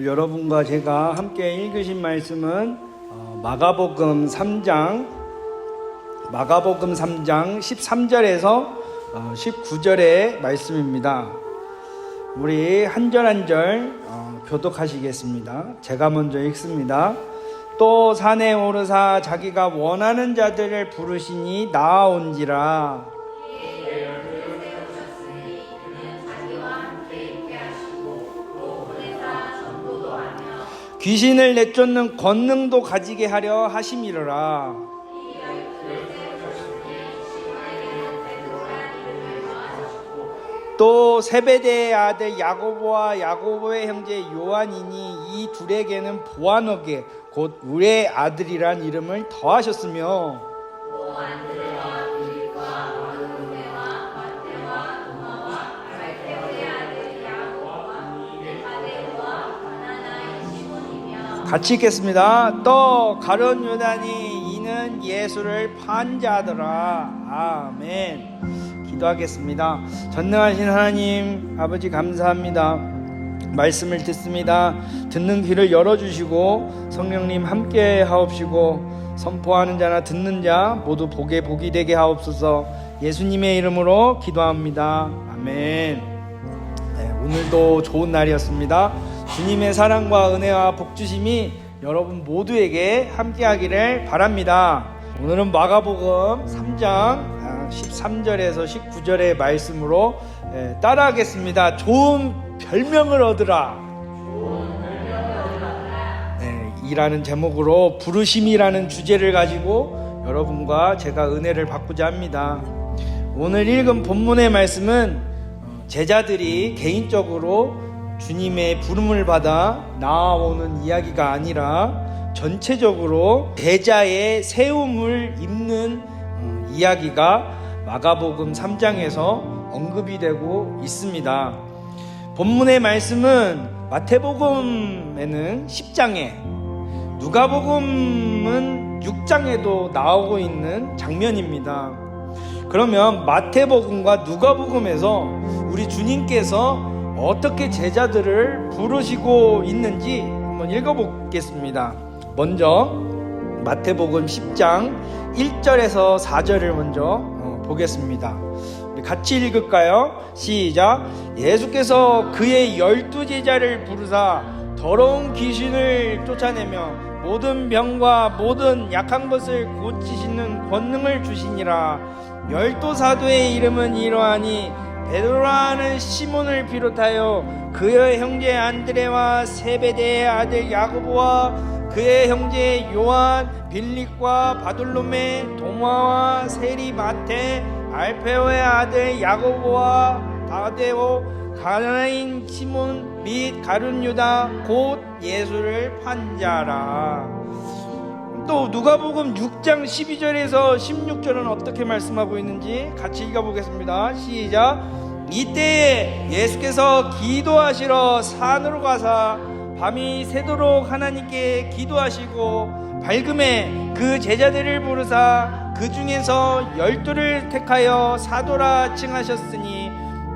여러분과 제가 함께 읽으신 말씀은 마가복음 3장 13절에서 19절의 말씀입니다. 우리 한 절 한 절 교독하시겠습니다. 제가 먼저 읽습니다. 또 산에 오르사 자기가 원하는 자들을 부르시니 나아온지라. 귀신을 내쫓는 권능도 가지게 하려 하심이로라. 또 세베대의 아들 야고보와 야고보의 형제 요한이니 이 둘에게는 보아너게 곧 울의 아들이란 이름을 더하셨으며 같이 읽겠습니다. 또 가룟 유다니 이는 예수를 판 자더라. 아멘. 기도하겠습니다. 전능하신 하나님 아버지 감사합니다. 말씀을 듣습니다. 듣는 귀를 열어주시고 성령님 함께 하옵시고 선포하는 자나 듣는 자 모두 복에 복이 되게 하옵소서. 예수님의 이름으로 기도합니다. 아멘. 오늘도 좋은 날이었습니다. 주님의 사랑과 은혜와 복주심이 여러분 모두에게 함께하기를 바랍니다. 오늘은 마가복음 3장 13절에서 19절의 말씀으로 따라하겠습니다. 좋은 별명을 얻으라. 이라는 제목으로 부르심이라는 주제를 가지고 여러분과 제가 은혜를 받고자 합니다. 오늘 읽은 본문의 말씀은 제자들이 개인적으로 주님의 부름을 받아 나아오는 이야기가 아니라 전체적으로 제자의 세움을 잇는 이야기가 마가복음 3장에서 언급이 되고 있습니다. 본문의 말씀은 마태복음에는 10장에, 누가복음은 6장에도 나오고 있는 장면입니다. 그러면 마태복음과 누가복음에서 우리 주님께서 어떻게 제자들을 부르시고 있는지 한번 읽어보겠습니다. 먼저 마태복음 10장 1절에서 4절을 먼저 보겠습니다. 우리 같이 읽을까요? 시작. 예수께서 그의 12제자를 부르사 더러운 귀신을 쫓아내며 모든 병과 모든 약한 것을 고치시는 권능을 주시니라. 12사도의 이름은 이러하니 베드로라는 시몬을 비롯하여 그의 형제 안드레와 세베대의 아들 야고보와 그의 형제 요한, 빌립과 바돌로메, 도마와 세리 마테, 알페오의 아들 야고보와 다데오, 가나인 시몬 및 가룟 유다 곧 예수를 판 자라. 또 누가복음 6장 12절에서 16절은 어떻게 말씀하고 있는지 같이 읽어보겠습니다. 시작. 이때에 예수께서 기도하시러 산으로 가사 밤이 새도록 하나님께 기도하시고 밝음에 그 제자들을 부르사 그 중에서 12를 택하여 사도라 칭하셨으니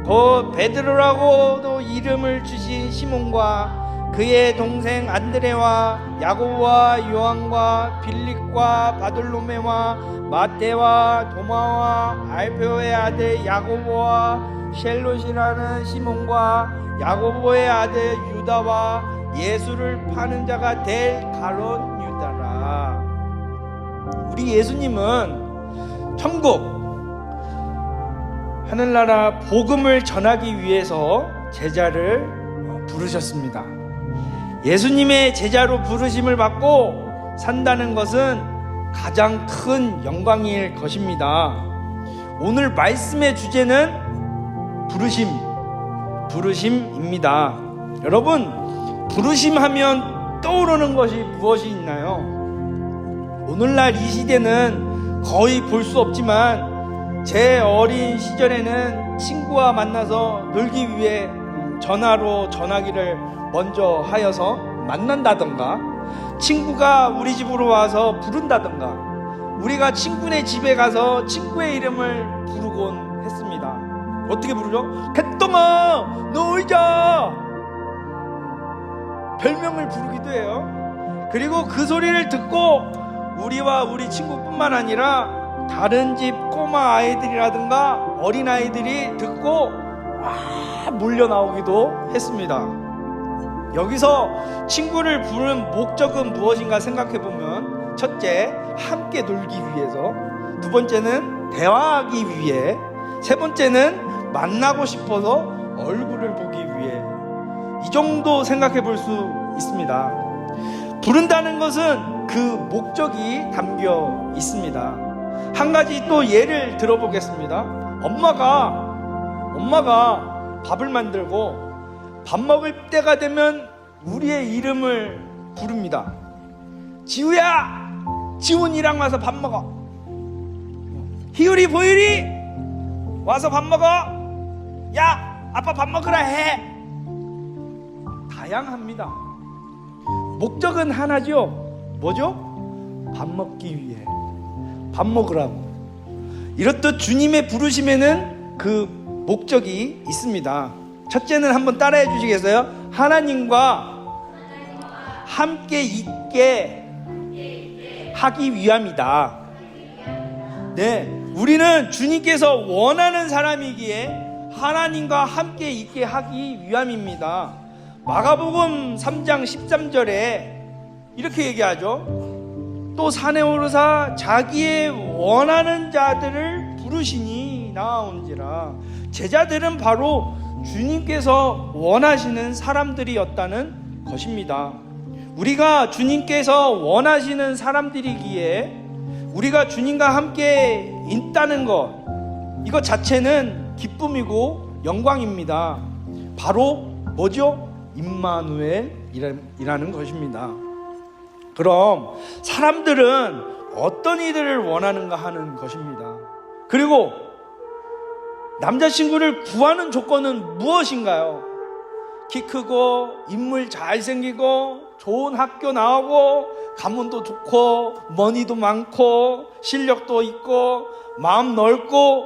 곧 베드로라고도 이름을 주신 시몬과 그의 동생 안드레와 야고보와 요한과 빌립과 바돌로메와 마테와 도마와 알페오의 아들 야고보와 셀롯이라는 시몬과 야고보의 아들 유다와 예수를 파는 자가 될 가룟 유다라. 우리 예수님은 천국 하늘나라 복음을 전하기 위해서 제자를 부르셨습니다. 예수님의 제자로 부르심을 받고 산다는 것은 가장 큰 영광일 것입니다. 오늘 말씀의 주제는 부르심입니다. 여러분, 부르심하면 떠오르는 것이 무엇이 있나요? 오늘날 이 시대는 거의 볼 수 없지만 제 어린 시절에는 친구와 만나서 놀기 위해 전화로 전화기를 먼저 하여서 만난다던가, 친구가 우리 집으로 와서 부른다던가, 우리가 친구네 집에 가서 친구의 이름을 부르곤 했습니다. 어떻게 부르죠? 개똥아 놀자. 별명을 부르기도 해요. 그리고 그 소리를 듣고 우리와 우리 친구뿐만 아니라 다른 집 꼬마 아이들이라든가 어린아이들이 듣고 몰려 나오기도 했습니다. 여기서 친구를 부르는 목적은 무엇인가 생각해보면, 첫째, 함께 놀기 위해서, 두 번째는 대화하기 위해, 세 번째는 만나고 싶어서 얼굴을 보기 위해, 이 정도 생각해 볼 수 있습니다. 부른다는 것은 그 목적이 담겨 있습니다. 한 가지 또 예를 들어보겠습니다. 엄마가 밥을 만들고 밥 먹을 때가 되면 우리의 이름을 부릅니다. 지우야, 지훈이랑 와서 밥 먹어. 희율이, 보율이 와서 밥 먹어. 야, 아빠 밥 먹으라 해. 다양합니다. 목적은 하나죠. 뭐죠? 밥 먹기 위해, 밥 먹으라고. 이렇듯 주님의 부르심에는 그 목적이 있습니다. 첫째는 한번 따라해 주시겠어요? 하나님과 함께 있게 하기 위함이다. 네, 우리는 주님께서 원하는 사람이기에 하나님과 함께 있게 하기 위함입니다. 마가복음 3장 13절에 이렇게 얘기하죠. 또 산에 오르사 자기의 원하는 자들을 부르시니 나아온지라. 제자들은 바로 주님께서 원하시는 사람들이었다는 것입니다. 우리가 주님께서 원하시는 사람들이기에 우리가 주님과 함께 있다는 것, 이것 자체는 기쁨이고 영광입니다. 바로 뭐죠? 임마누엘이라는 것입니다. 그럼 사람들은 어떤 이들을 원하는가 하는 것입니다. 그리고 남자친구를 구하는 조건은 무엇인가요? 키 크고 인물 잘생기고 좋은 학교 나오고 가문도 좋고 머니도 많고 실력도 있고 마음 넓고,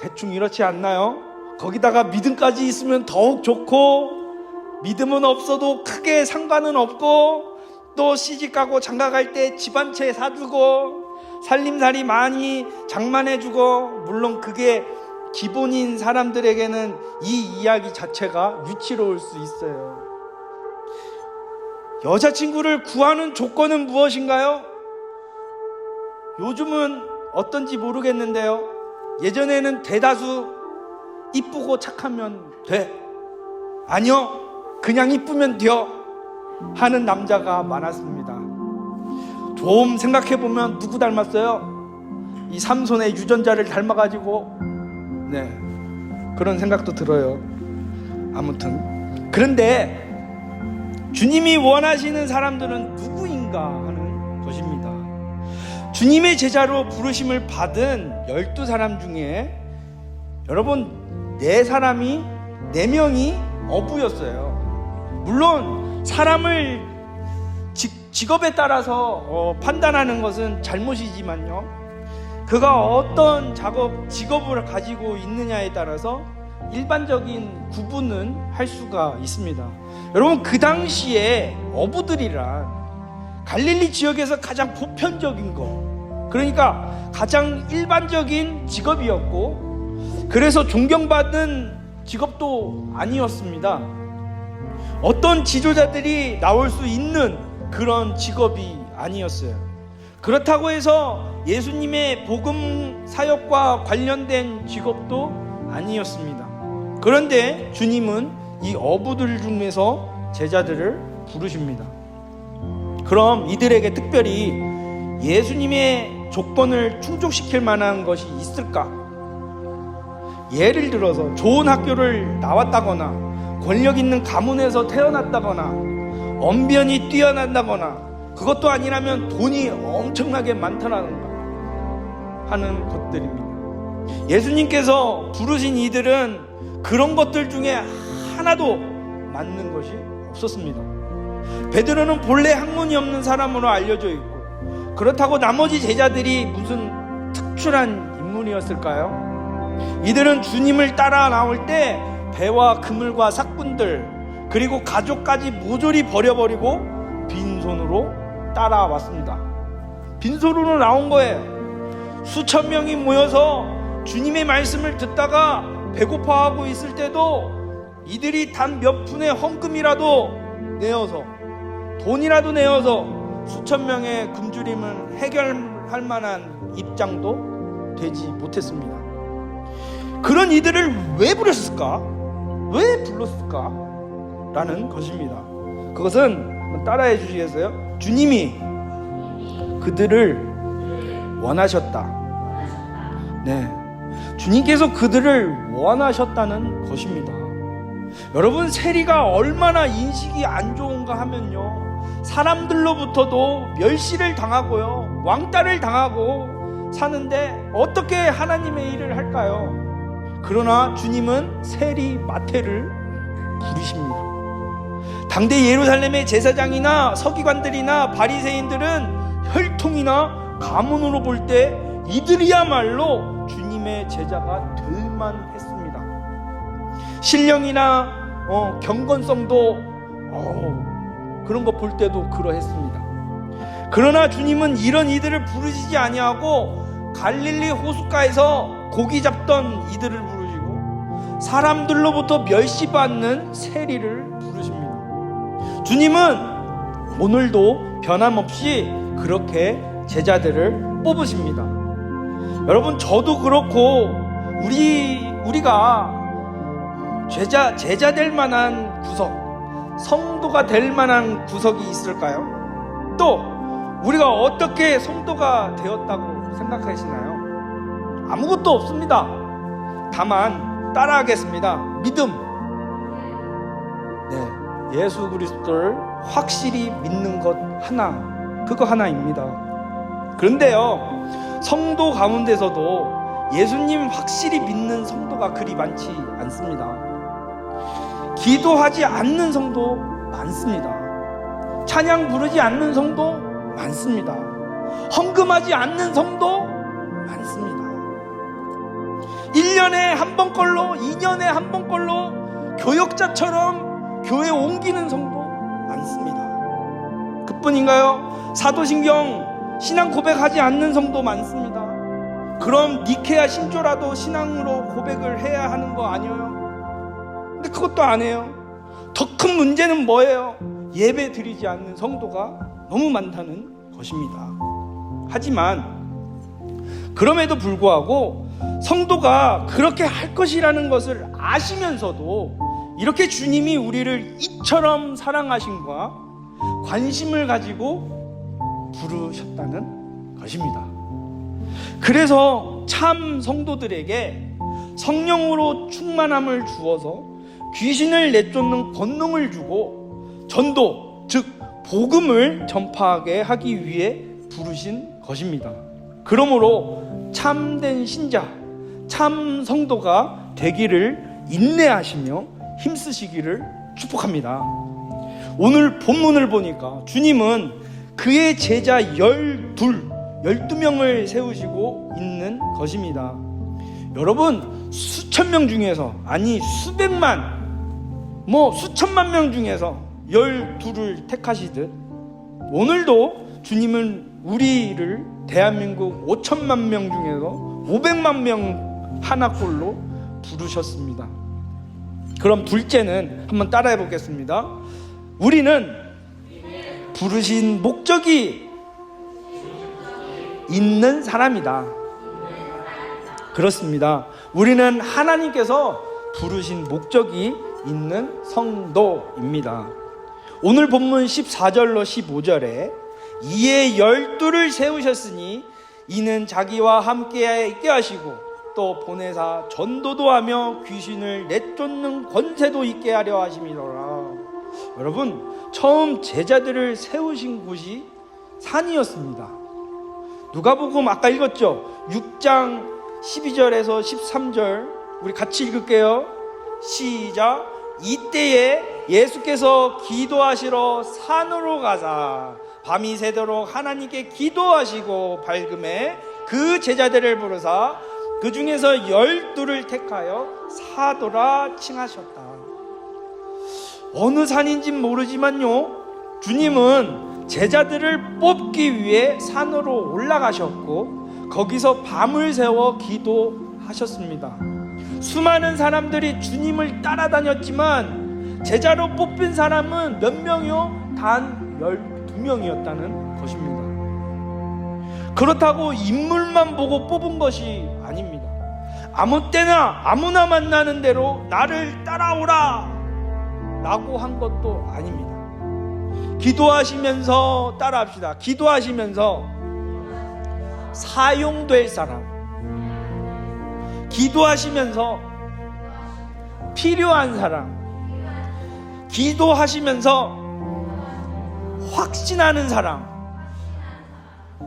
대충 이렇지 않나요? 거기다가 믿음까지 있으면 더욱 좋고, 믿음은 없어도 크게 상관은 없고, 또 시집가고 장가갈 때 집 한 채 사주고 살림살이 많이 장만해주고, 물론 그게 기본인 사람들에게는 이 이야기 자체가 위치로울 수 있어요. 여자친구를 구하는 조건은 무엇인가요? 요즘은 어떤지 모르겠는데요, 예전에는 대다수 이쁘고 착하면 돼, 아니요 그냥 이쁘면 돼요 하는 남자가 많았습니다. 좀 생각해보면 누구 닮았어요? 이 삼손의 유전자를 닮아가지고, 네, 그런 생각도 들어요. 아무튼 그런데 주님이 원하시는 사람들은 누구인가 하는 것입니다. 주님의 제자로 부르심을 받은 12사람 중에 여러분 4명이 어부였어요. 물론 사람을 직업에 따라서 판단하는 것은 잘못이지만요, 그가 어떤 직업을 가지고 있느냐에 따라서 일반적인 구분은 할 수가 있습니다. 여러분, 그 당시에 어부들이란 갈릴리 지역에서 가장 보편적인 것, 그러니까 가장 일반적인 직업이었고, 그래서 존경받은 직업도 아니었습니다. 어떤 지도자들이 나올 수 있는 그런 직업이 아니었어요. 그렇다고 해서 예수님의 복음 사역과 관련된 직업도 아니었습니다. 그런데 주님은 이 어부들 중에서 제자들을 부르십니다. 그럼 이들에게 특별히 예수님의 조건을 충족시킬 만한 것이 있을까? 예를 들어서 좋은 학교를 나왔다거나, 권력 있는 가문에서 태어났다거나, 언변이 뛰어난다거나, 그것도 아니라면 돈이 엄청나게 많다라는가 하는 것들입니다. 예수님께서 부르신 이들은 그런 것들 중에 하나도 맞는 것이 없었습니다. 베드로는 본래 학문이 없는 사람으로 알려져 있고, 그렇다고 나머지 제자들이 무슨 특출한 인물이었을까요? 이들은 주님을 따라 나올 때 배와 그물과 삭군들, 그리고 가족까지 모조리 버려버리고 빈손으로 따라왔습니다. 빈손으로 나온 거예요. 수천 명이 모여서 주님의 말씀을 듣다가 배고파하고 있을 때도 이들이 단 몇 푼의 헌금이라도 내어서, 돈이라도 내어서 수천 명의 굶주림을 해결할 만한 입장도 되지 못했습니다. 그런 이들을 왜 부렸을까? 왜 불렀을까? 라는 것입니다. 그것은 따라해 주시겠어요? 주님이 그들을 원하셨다. 네, 주님께서 그들을 원하셨다는 것입니다. 여러분, 세리가 얼마나 인식이 안 좋은가 하면요, 사람들로부터도 멸시를 당하고요, 왕따를 당하고 사는데 어떻게 하나님의 일을 할까요? 그러나 주님은 세리 마태를 부르십니다. 당대 예루살렘의 제사장이나 서기관들이나 바리새인들은 혈통이나 가문으로 볼 때 이들이야말로 주님의 제자가 될 만했습니다. 신령이나 경건성도 그런 거 볼 때도 그러했습니다. 그러나 주님은 이런 이들을 부르시지 아니하고 갈릴리 호숫가에서 고기 잡던 이들을 부르시고 사람들로부터 멸시받는 세리를 부르십니다. 주님은 오늘도 변함없이 그렇게 제자들을 뽑으십니다. 여러분, 저도 그렇고 우리가 제자 될 만한 구석, 성도가 될 만한 구석이 있을까요? 또 우리가 어떻게 성도가 되었다고 생각하시나요? 아무것도 없습니다. 다만 따라하겠습니다. 믿음. 네, 예수 그리스도를 확실히 믿는 것 그거 하나입니다. 그런데요, 성도 가운데서도 예수님 확실히 믿는 성도가 그리 많지 않습니다. 기도하지 않는 성도 많습니다. 찬양 부르지 않는 성도 많습니다. 헌금하지 않는 성도 많습니다. 1년에 한 번꼴로, 2년에 한 번꼴로 교역자처럼 교회 옮기는 성도 많습니다. 그뿐인가요? 사도신경 신앙 고백하지 않는 성도 많습니다. 그럼 니케아 신조라도 신앙으로 고백을 해야 하는 거 아니에요? 근데 그것도 안 해요. 더 큰 문제는 뭐예요? 예배 드리지 않는 성도가 너무 많다는 것입니다. 하지만 그럼에도 불구하고 성도가 그렇게 할 것이라는 것을 아시면서도 이렇게 주님이 우리를 이처럼 사랑하심과 관심을 가지고 부르셨다는 것입니다. 그래서 참 성도들에게 성령으로 충만함을 주어서 귀신을 내쫓는 권능을 주고 전도, 즉 복음을 전파하게 하기 위해 부르신 것입니다. 그러므로 참된 신자, 참 성도가 되기를 인내하시며 힘쓰시기를 축복합니다. 오늘 본문을 보니까 주님은 그의 제자 12명을 세우시고 있는 것입니다. 여러분, 수천 명 중에서, 아니 수백만, 수천만 명 중에서 12을 택하시듯 오늘도 주님은 우리를 대한민국 5천만 명 중에서 500만 명 하나꼴로 부르셨습니다. 그럼 둘째는 한번 따라해 보겠습니다. 우리는 부르신 목적이 있는 사람이다. 그렇습니다. 우리는 하나님께서 부르신 목적이 있는 성도입니다. 오늘 본문 14절로 15절에 이에 12를 세우셨으니 이는 자기와 함께 있게 하시고 또 보내사 전도도 하며 귀신을 내쫓는 권세도 있게 하려 하심이더라. 여러분, 처음 제자들을 세우신 곳이 산이었습니다. 누가복음 아까 읽었죠? 6장 12절에서 13절 우리 같이 읽을게요. 시작. 이때에 예수께서 기도하시러 산으로 가사 밤이 새도록 하나님께 기도하시고 밝음에 그 제자들을 부르사 그 중에서 12를 택하여 사도라 칭하셨다. 어느 산인진 모르지만요, 주님은 제자들을 뽑기 위해 산으로 올라가셨고 거기서 밤을 새워 기도하셨습니다. 수많은 사람들이 주님을 따라다녔지만 제자로 뽑힌 사람은 몇 명이요? 단 12명이었다는 것입니다. 그렇다고 인물만 보고 뽑은 것이 아닙니다. 아무 때나 아무나 만나는 대로 나를 따라오라 라고 한 것도 아닙니다. 기도하시면서, 따라합시다. 기도하시면서 사용될 사람, 기도하시면서 필요한 사람, 기도하시면서 확신하는 사람,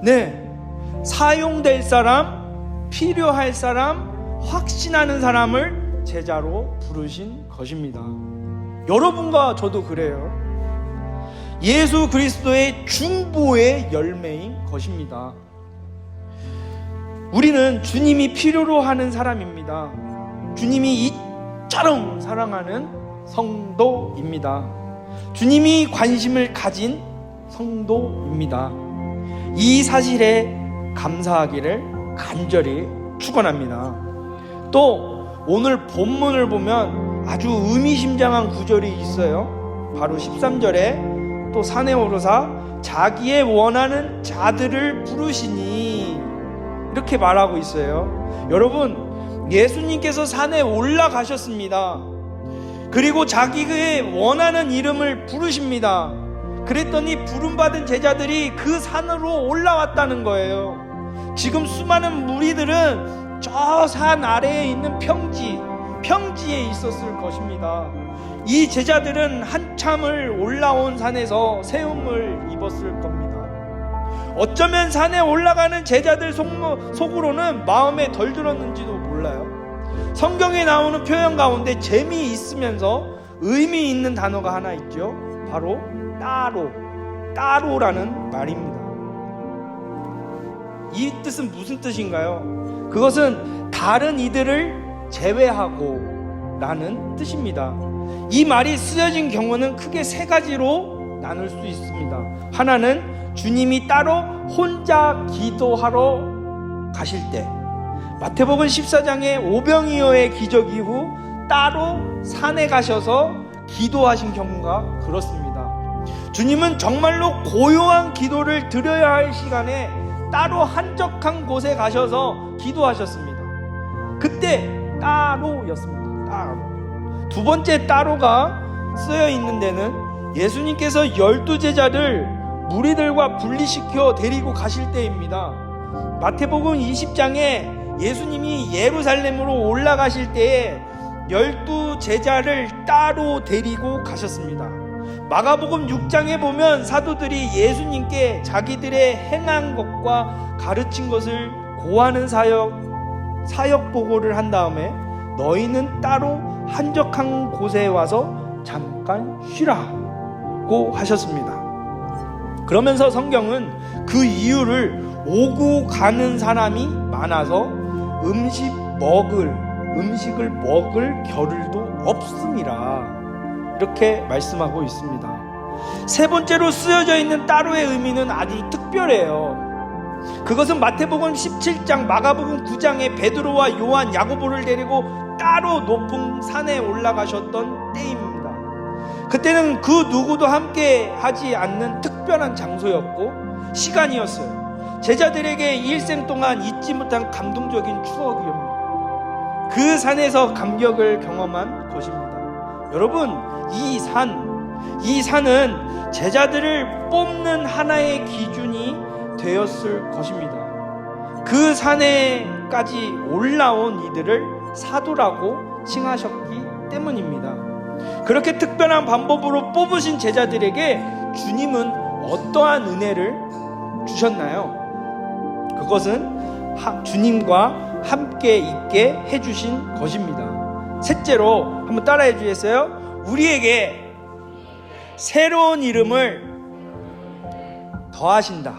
네, 사용될 사람, 필요할 사람, 확신하는 사람을 제자로 부르신 것입니다. 여러분과 저도 그래요. 예수 그리스도의 중보의 열매인 것입니다. 우리는 주님이 필요로 하는 사람입니다. 주님이 이처럼 사랑하는 성도입니다. 주님이 관심을 가진 성도입니다. 이 사실에 감사하기를 간절히 축원합니다. 또 오늘 본문을 보면 아주 의미심장한 구절이 있어요. 바로 13절에 또 산에 오르사 자기의 원하는 자들을 부르시니 이렇게 말하고 있어요. 여러분, 예수님께서 산에 올라가셨습니다. 그리고 자기의 원하는 이름을 부르십니다. 그랬더니 부름받은 제자들이 그 산으로 올라왔다는 거예요. 지금 수많은 무리들은 저 산 아래에 있는 평지에 있었을 것입니다. 이 제자들은 한참을 올라온 산에서 세움을 입었을 겁니다. 어쩌면 산에 올라가는 제자들 속으로는 마음에 덜 들었는지도 몰라요. 성경에 나오는 표현 가운데 재미있으면서 의미 있는 단어가 하나 있죠. 바로 따로라는 말입니다. 이 뜻은 무슨 뜻인가요? 그것은 다른 이들을 제외하고 라는 뜻입니다. 이 말이 쓰여진 경우는 크게 세 가지로 나눌 수 있습니다. 하나는 주님이 따로 혼자 기도하러 가실 때, 마태복음 14장의 오병이어의 기적 이후 따로 산에 가셔서 기도하신 경우가 그렇습니다. 주님은 정말로 고요한 기도를 드려야 할 시간에 따로 한적한 곳에 가셔서 기도하셨습니다. 그때 따로였습니다. 따로. 두 번째 따로가 쓰여 있는 데는 예수님께서 12제자를 무리들과 분리시켜 데리고 가실 때입니다. 마태복음 20장에 예수님이 예루살렘으로 올라가실 때에 12제자를 따로 데리고 가셨습니다. 마가복음 6장에 보면 사도들이 예수님께 자기들의 행한 것과 가르친 것을 고하는 사역 보고를 한 다음에 너희는 따로 한적한 곳에 와서 잠깐 쉬라고 하셨습니다. 그러면서 성경은 그 이유를 오고 가는 사람이 많아서 음식을 먹을 겨를도 없음이라 이렇게 말씀하고 있습니다. 세 번째로 쓰여져 있는 따로의 의미는 아주 특별해요. 그것은 마태복음 17장, 마가복음 9장에 베드로와 요한, 야고보를 데리고 따로 높은 산에 올라가셨던 때입니다. 그때는 그 누구도 함께 하지 않는 특별한 장소였고 시간이었어요. 제자들에게 일생 동안 잊지 못한 감동적인 추억이었습니다. 그 산에서 감격을 경험한 것입니다. 여러분, 이 산은 제자들을 뽑는 하나의 기준이 되었을 것입니다. 그 산에까지 올라온 이들을 사도라고 칭하셨기 때문입니다. 그렇게 특별한 방법으로 뽑으신 제자들에게 주님은 어떠한 은혜를 주셨나요? 그것은 주님과 함께 있게 해주신 것입니다. 셋째로 한번 따라해 주겠어요? 우리에게 새로운 이름을 더하신다.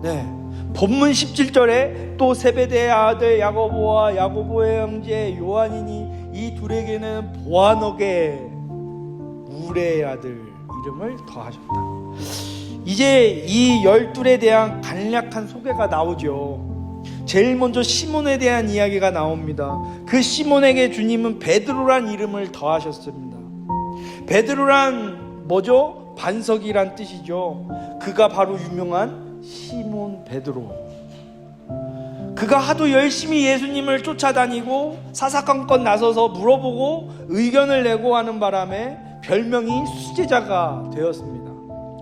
네. 본문 17절에 또 세베대의 아들 야고보와 야고보의 형제 요한이니 이 둘에게는 보아너게 우레의 아들 이름을 더하셨다. 이제 이 12에 대한 간략한 소개가 나오죠. 제일 먼저 시몬에 대한 이야기가 나옵니다. 그 시몬에게 주님은 베드로란 이름을 더하셨습니다. 베드로란 뭐죠? 반석이란 뜻이죠. 그가 바로 유명한 시몬 베드로. 그가 하도 열심히 예수님을 쫓아다니고 사사건건 나서서 물어보고 의견을 내고 하는 바람에 별명이 수제자가 되었습니다.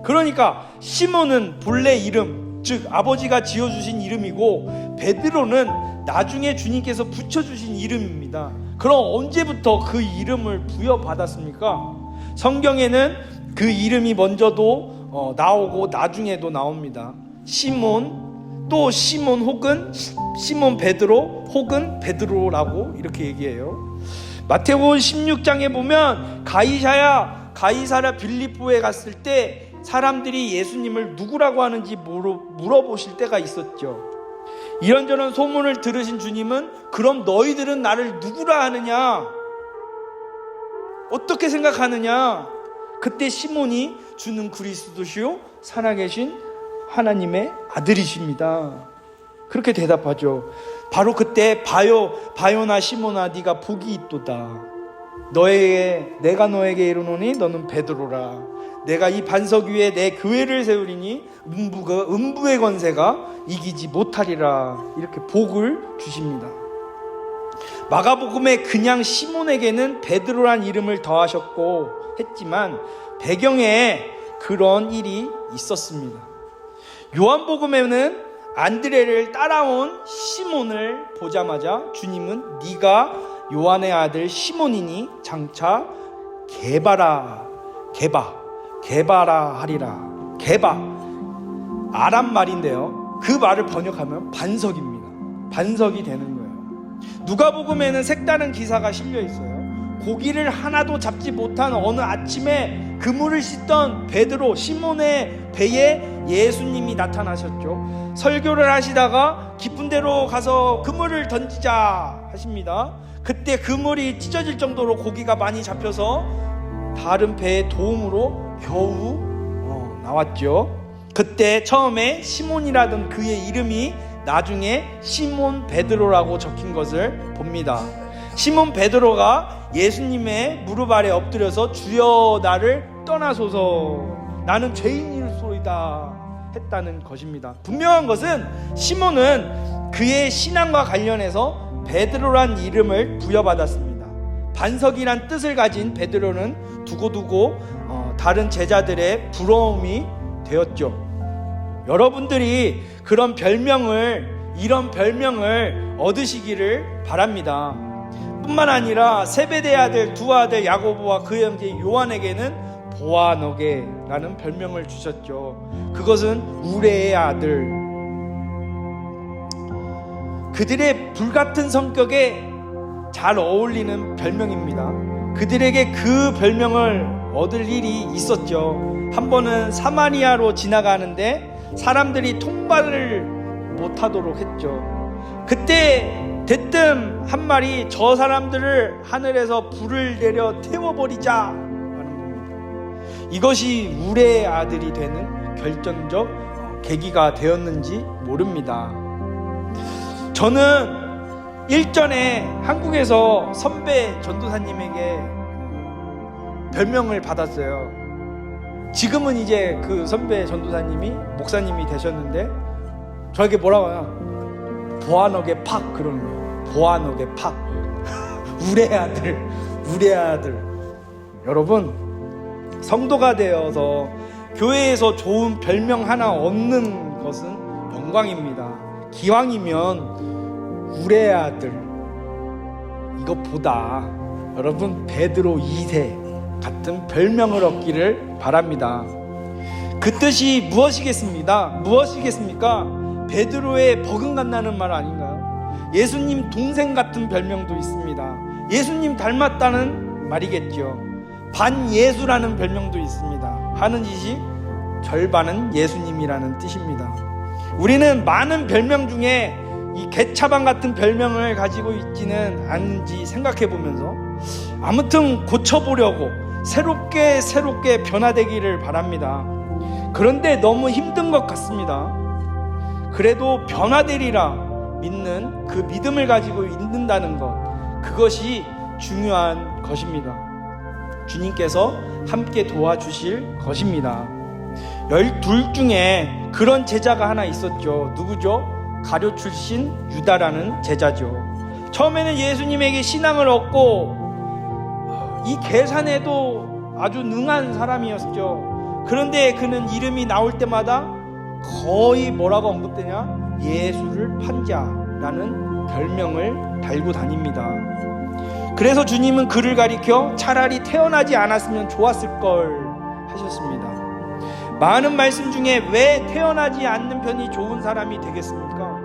그러니까 시몬은 본래 이름, 즉 아버지가 지어주신 이름이고, 베드로는 나중에 주님께서 붙여주신 이름입니다. 그럼 언제부터 그 이름을 부여받았습니까? 성경에는 그 이름이 먼저도 나오고 나중에도 나옵니다. 시몬, 또 시몬 혹은 시몬 베드로 혹은 베드로라고 이렇게 얘기해요. 마태복음 16장에 보면 가이사랴 빌립보에 갔을 때 사람들이 예수님을 누구라고 하는지 물어보실 때가 있었죠. 이런저런 소문을 들으신 주님은 그럼 너희들은 나를 누구라 하느냐? 어떻게 생각하느냐? 그때 시몬이 주는 그리스도시요 살아계신 하나님의 아들이십니다. 그렇게 대답하죠. 바로 그때 바요나 시몬아 네가 복이 있도다. 내가 너에게 이르노니 너는 베드로라. 내가 이 반석 위에 내 교회를 세우리니 음부의 권세가 이기지 못하리라. 이렇게 복을 주십니다. 마가복음에 그냥 시몬에게는 베드로란 이름을 더하셨고 했지만 배경에 그런 일이 있었습니다. 요한복음에는 안드레를 따라온 시몬을 보자마자 주님은 네가 요한의 아들 시몬이니 장차 게바라 하리라. 게바 아람 말인데요, 그 말을 번역하면 반석입니다. 반석이 되는 거예요. 누가복음에는 색다른 기사가 실려 있어요. 고기를 하나도 잡지 못한 어느 아침에 그물을 씻던 베드로 시몬의 배에 예수님이 나타나셨죠. 설교를 하시다가 깊은 데로 가서 그물을 던지자 하십니다. 그때 그물이 찢어질 정도로 고기가 많이 잡혀서 다른 배의 도움으로 겨우 나왔죠. 그때 처음에 시몬이라던 그의 이름이 나중에 시몬 베드로라고 적힌 것을 봅니다. 시몬 베드로가 예수님의 무릎 아래 엎드려서 주여 나를 떠나소서 나는 죄인일소이다 했다는 것입니다. 분명한 것은 시몬은 그의 신앙과 관련해서 베드로란 이름을 부여받았습니다. 반석이란 뜻을 가진 베드로는 두고두고 다른 제자들의 부러움이 되었죠. 여러분들이 이런 별명을 얻으시기를 바랍니다. 뿐만 아니라 세베대의 아들 두 아들 야고보와 그 형제 요한에게는 보아너게라는 별명을 주셨죠. 그것은 우레의 아들. 그들의 불같은 성격에 잘 어울리는 별명입니다. 그들에게 그 별명을 얻을 일이 있었죠. 한 번은 사마리아로 지나가는데 사람들이 통발을 못하도록 했죠. 그때 대뜸 한 말이 저 사람들을 하늘에서 불을 내려 태워버리자 하는 겁니다. 이것이 우레의 아들이 되는 결정적 계기가 되었는지 모릅니다. 저는 일전에 한국에서 선배 전도사님에게 별명을 받았어요. 지금은 이제 그 선배 전도사님이 목사님이 되셨는데 저에게 뭐라고 하냐, 보아너게 팍 그러는 거예요. 보아너게 팍 우레 아들. 여러분, 성도가 되어서 교회에서 좋은 별명 하나 얻는 것은 영광입니다. 기왕이면 우레 아들 이것보다 여러분 베드로 2세 같은 별명을 얻기를 바랍니다. 그 뜻이 무엇이겠습니까? 베드로의 버금간다는 말 아닌가요? 예수님 동생 같은 별명도 있습니다. 예수님 닮았다는 말이겠죠. 반예수라는 별명도 있습니다. 하는 짓이 절반은 예수님이라는 뜻입니다. 우리는 많은 별명 중에 이 개차반 같은 별명을 가지고 있지는 않은지 생각해 보면서 아무튼 고쳐보려고 새롭게 변화되기를 바랍니다. 그런데 너무 힘든 것 같습니다. 그래도 변화되리라 믿는 그 믿음을 가지고 있는다는 것, 그것이 중요한 것입니다. 주님께서 함께 도와주실 것입니다. 12 중에 그런 제자가 하나 있었죠. 누구죠? 가룟 출신 유다라는 제자죠. 처음에는 예수님에게 신앙을 얻고 이 계산에도 아주 능한 사람이었죠. 그런데 그는 이름이 나올 때마다 거의 뭐라고 언급되냐? 예수를 판 자라는 별명을 달고 다닙니다. 그래서 주님은 그를 가리켜 차라리 태어나지 않았으면 좋았을 걸 하셨습니다. 많은 말씀 중에 왜 태어나지 않는 편이 좋은 사람이 되겠습니까?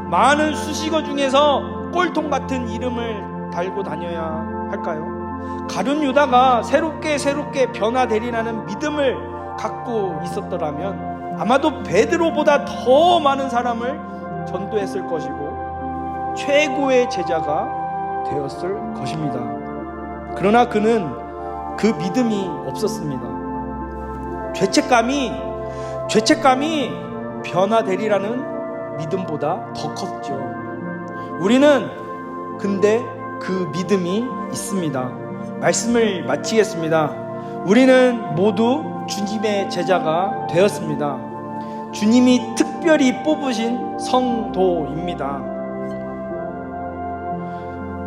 많은 수식어 중에서 꼴통 같은 이름을 달고 다녀야 할까요? 가룟 유다가 새롭게 변화되리라는 믿음을 갖고 있었더라면 아마도 베드로보다 더 많은 사람을 전도했을 것이고 최고의 제자가 되었을 것입니다. 그러나 그는 그 믿음이 없었습니다. 죄책감이 변화되리라는 믿음보다 더 컸죠. 우리는 근데 그 믿음이 있습니다. 말씀을 마치겠습니다. 우리는 모두 주님의 제자가 되었습니다. 주님이 특별히 뽑으신 성도입니다.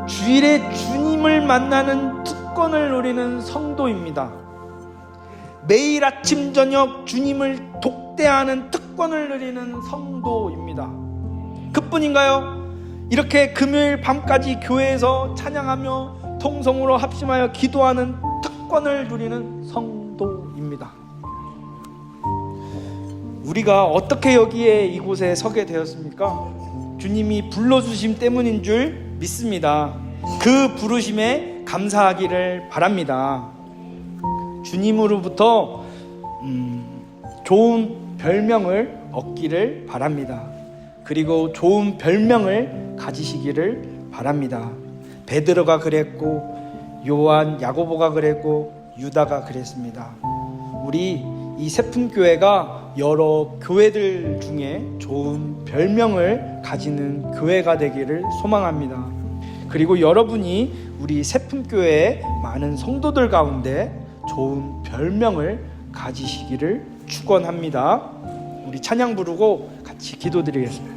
주일에 주님을 만나는 특권을 누리는 성도입니다. 매일 아침 저녁 주님을 독대하는 특권을 누리는 성도입니다. 그뿐인가요? 이렇게 금요일 밤까지 교회에서 찬양하며 통성으로 합심하여 기도하는 특권을 누리는 성도입니다. 우리가 어떻게 여기에 이곳에 서게 되었습니까? 주님이 불러주심 때문인 줄 믿습니다. 그 부르심에 감사하기를 바랍니다. 주님으로부터 좋은 별명을 얻기를 바랍니다. 그리고 좋은 별명을 가지시기를 바랍니다. 베드로가 그랬고 요한, 야고보가 그랬고 유다가 그랬습니다. 우리 이 세품교회가 여러 교회들 중에 좋은 별명을 가지는 교회가 되기를 소망합니다. 그리고 여러분이 우리 세품교회의 많은 성도들 가운데 좋은 별명을 가지시기를 축원합니다. 우리 찬양 부르고 같이 기도드리겠습니다.